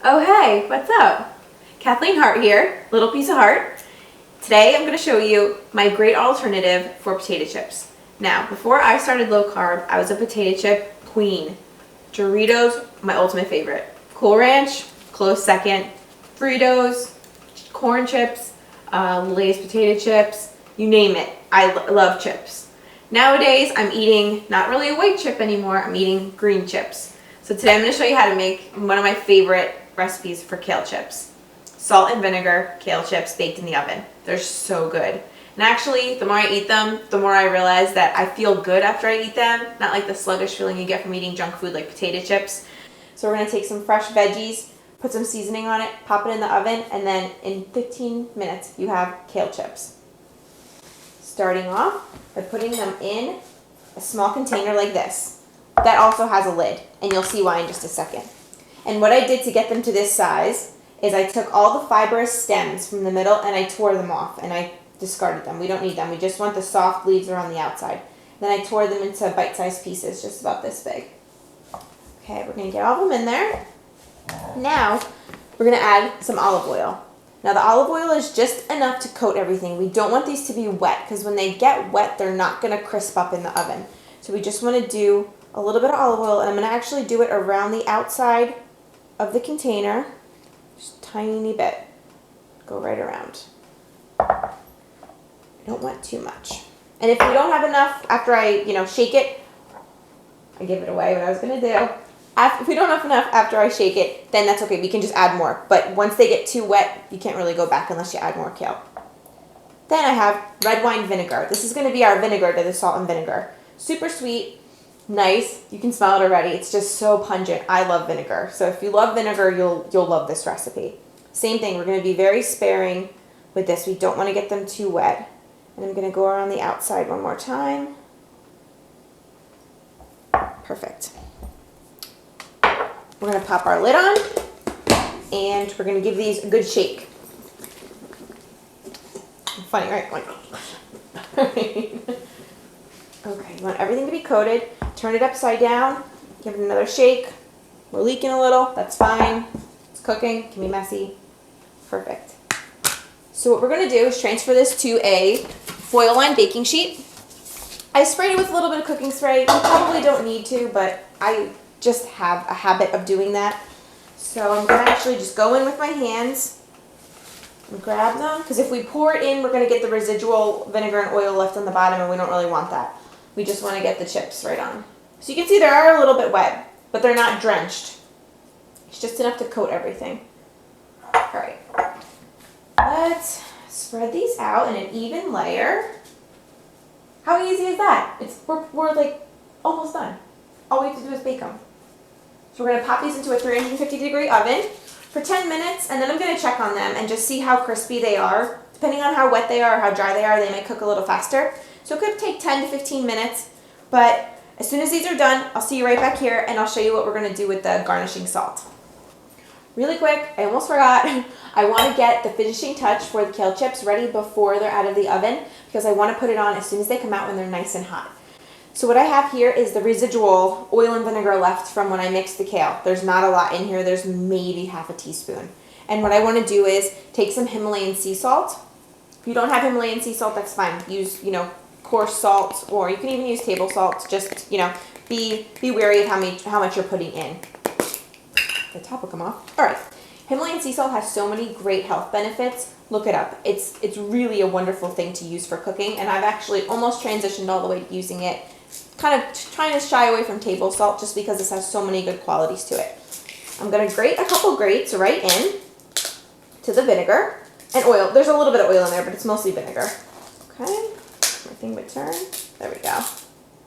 Oh hey, what's up? Kathleen Hart here, little piece of heart. Today I'm going to show you my great alternative for potato chips. Now, before I started low carb, I was a potato chip queen. Doritos, my ultimate favorite. Cool Ranch, close second. Fritos, corn chips, Lay's potato chips, you name it. I love chips. Nowadays, I'm eating not really a white chip anymore, I'm eating green chips. So today I'm going to show you how to make one of my favorite recipes for kale chips. Salt and vinegar kale chips baked in the oven. They're so good. And actually, the more I eat them, the more I realize that I feel good after I eat them. Not like the sluggish feeling you get from eating junk food like potato chips. So we're going to take some fresh veggies, put some seasoning on it, pop it in the oven, and then in 15 minutes you have kale chips. Starting off by putting them in a small container like this. That also has a lid, and you'll see why in just a second. And what I did to get them to this size is I took all the fibrous stems from the middle and I tore them off and I discarded them. We don't need them. We just want the soft leaves around the outside. Then I tore them into bite-sized pieces just about this big. Okay, we're going to get all of them in there. Now, we're going to add some olive oil. Now, the olive oil is just enough to coat everything. We don't want these to be wet because when they get wet, they're not going to crisp up in the oven. So we just want to do a little bit of olive oil, and I'm going to actually do it around the outside of the container. Just a tiny bit. Go right around. I don't want too much. And if you don't have enough after I, shake it, I give it away what I was going to do. If we don't have enough after I shake it, then that's okay. We can just add more. But once they get too wet, you can't really go back unless you add more kale. Then I have red wine vinegar. This is going to be our vinegar to the salt and vinegar. Super sweet, nice. You can smell it already. It's just so pungent. I love vinegar. So if you love vinegar, you'll love this recipe. Same thing. We're going to be very sparing with this. We don't want to get them too wet. And I'm going to go around the outside one more time. Perfect. We're going to pop our lid on, and we're going to give these a good shake. Funny, right? Okay, you want everything to be coated. Turn it upside down. Give it another shake. We're leaking a little. That's fine. It's cooking. It can be messy. Perfect. So what we're going to do is transfer this to a foil-lined baking sheet. I sprayed it with a little bit of cooking spray. You probably don't need to, but I just have a habit of doing that. So I'm going to actually just go in with my hands and grab them, because if we pour it in, we're going to get the residual vinegar and oil left on the bottom, and we don't really want that. We just want to get the chips right on. So you can see they are a little bit wet, but they're not drenched. It's just enough to coat everything. All right. Let's spread these out in an even layer. How easy is that? We're like almost done. All we have to do is bake them. So we're going to pop these into a 350-degree oven for 10 minutes, and then I'm going to check on them and just see how crispy they are. Depending on how wet they are or how dry they are, they might cook a little faster. So it could take 10 to 15 minutes, but as soon as these are done, I'll see you right back here, and I'll show you what we're going to do with the garnishing salt. Really quick, I almost forgot. I want to get the finishing touch for the kale chips ready before they're out of the oven, because I want to put it on as soon as they come out when they're nice and hot. So what I have here is the residual oil and vinegar left from when I mixed the kale. There's not a lot in here. There's maybe half a teaspoon. And what I want to do is take some Himalayan sea salt. If you don't have Himalayan sea salt, that's fine. Use, coarse salt, or you can even use table salt. Just, be wary of how much you're putting in. The top will come off. All right. Himalayan sea salt has so many great health benefits. Look it up. It's really a wonderful thing to use for cooking, and I've actually almost transitioned all the way to using it. Kind of trying to shy away from table salt just because this has so many good qualities to it. I'm going to grate a couple grates right in to the vinegar and oil. There's a little bit of oil in there, but it's mostly vinegar. Okay. Everything would turn. There we go.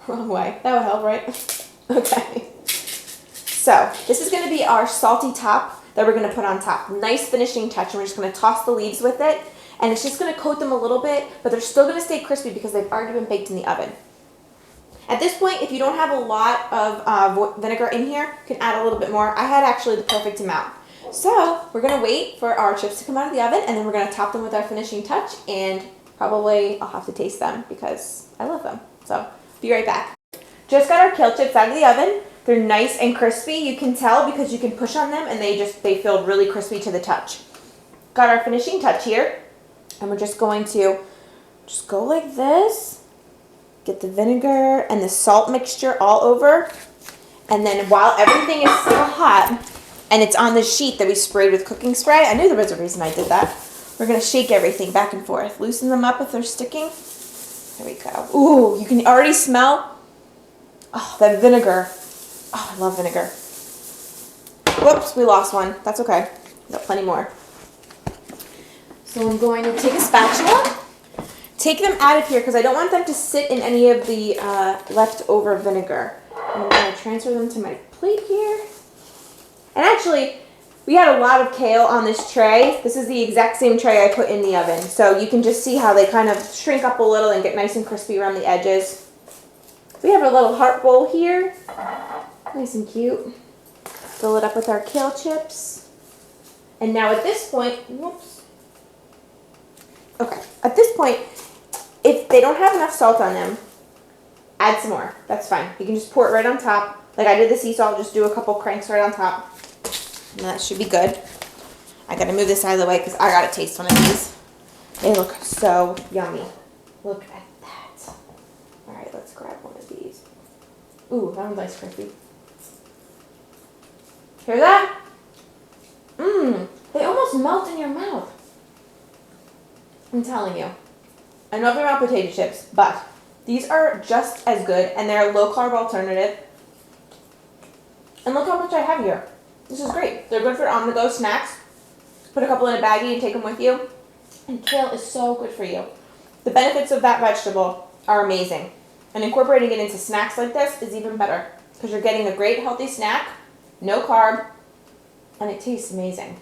Wrong way. That would help, right? Okay. So this is going to be our salty top that we're going to put on top. Nice finishing touch, and we're just going to toss the leaves with it, and it's just going to coat them a little bit, but they're still going to stay crispy because they've already been baked in the oven. At this point, if you don't have a lot of vinegar in here, you can add a little bit more. I had actually the perfect amount. So we're going to wait for our chips to come out of the oven, and then we're going to top them with our finishing touch, and probably I'll have to taste them because I love them. So be right back. Just got our kale chips out of the oven. They're nice and crispy. You can tell because you can push on them and they feel really crispy to the touch. Got our finishing touch here. And we're just going to just go like this. Get the vinegar and the salt mixture all over. And then while everything is still hot and it's on the sheet that we sprayed with cooking spray, I knew there was a reason I did that. We're going to shake everything back and forth. Loosen them up if they're sticking. There we go. Ooh, you can already smell, oh, that vinegar. Oh, I love vinegar. Whoops, we lost one. That's okay. We've got plenty more. So I'm going to take a spatula, take them out of here because I don't want them to sit in any of the leftover vinegar. And I'm going to transfer them to my plate here. And actually, we had a lot of kale on this tray. This is the exact same tray I put in the oven. So you can just see how they kind of shrink up a little and get nice and crispy around the edges. We have a little heart bowl here. Nice and cute. Fill it up with our kale chips. And now at this point, whoops. Okay, at this point, if they don't have enough salt on them, add some more. That's fine. You can just pour it right on top. Like I did the sea salt, just do a couple cranks right on top. And that should be good. I gotta move this out of the way because I gotta taste one of these. They look so yummy. Look at that. All right, let's grab one of these. Ooh, that one's nice crispy. Hear that? Mmm, they almost melt in your mouth. I'm telling you. I know they're not potato chips, but these are just as good, and they're a low-carb alternative. And look how much I have here. This is great. They're good for on-the-go snacks. Put a couple in a baggie and take them with you. And kale is so good for you. The benefits of that vegetable are amazing. And incorporating it into snacks like this is even better because you're getting a great healthy snack, no carb, and it tastes amazing.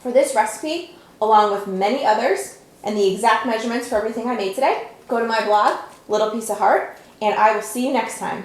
For this recipe, along with many others, and the exact measurements for everything I made today, go to my blog, Little Piece of Heart, and I will see you next time.